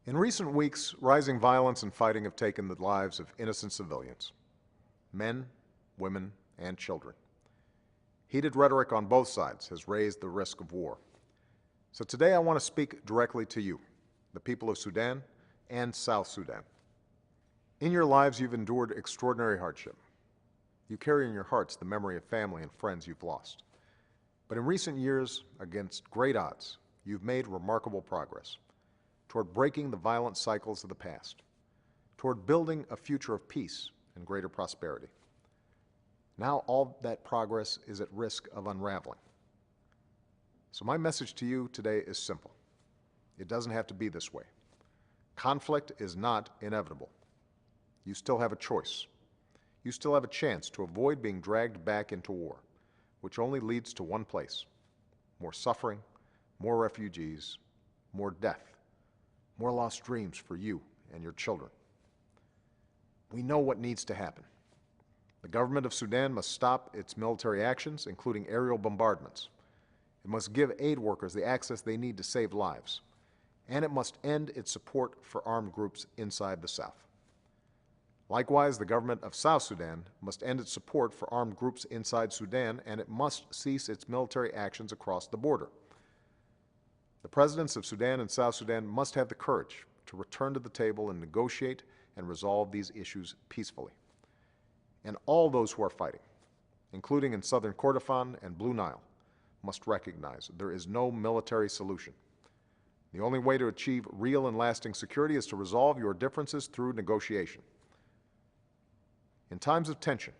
In recent weeks, rising violence and fighting have taken the lives of innocent civilians, men, women, and children. Heated rhetoric on both sides has raised the risk of war. So today I want to speak directly to you, the people of Sudan and South Sudan. In your lives, you've endured extraordinary hardship. You carry in your hearts the memory of family and friends you've lost. But in recent years, against great odds, you've made remarkable progress toward breaking the violent cycles of the past, toward building a future of peace and greater prosperity. Now all that progress is at risk of unraveling. So my message to you today is simple. It doesn't have to be this way. Conflict is not inevitable. You still have a choice. You still have a chance to avoid being dragged back into war, which only leads to one place: more suffering, more refugees, more death, more lost dreams for you and your children. We know what needs to happen. The government of Sudan must stop its military actions, including aerial bombardments. It must give aid workers the access they need to save lives, and it must end its support for armed groups inside the South. Likewise, the government of South Sudan must end its support for armed groups inside Sudan, and it must cease its military actions across the border. The presidents of Sudan and South Sudan must have the courage to return to the table and negotiate and resolve these issues peacefully. And all those who are fighting, including in southern Kordofan and Blue Nile, must recognize there is no military solution. The only way to achieve real and lasting security is to resolve your differences through negotiation. In times of tension,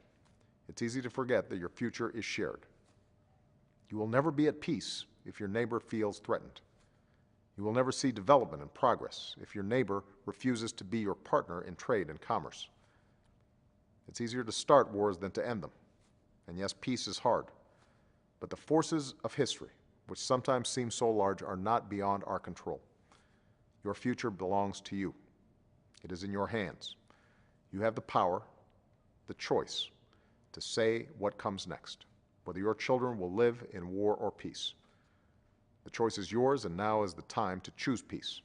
it's easy to forget that your future is shared. You will never be at peace if your neighbor feels threatened. You will never see development and progress if your neighbor refuses to be your partner in trade and commerce. It's easier to start wars than to end them. And yes, peace is hard. But the forces of history, which sometimes seem so large, are not beyond our control. Your future belongs to you. It is in your hands. You have the power, the choice, to say what comes next, whether your children will live in war or peace. The choice is yours, and now is the time to choose peace.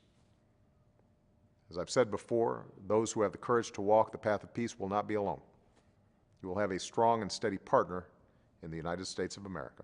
As I've said before, those who have the courage to walk the path of peace will not be alone. You will have a strong and steady partner in the United States of America.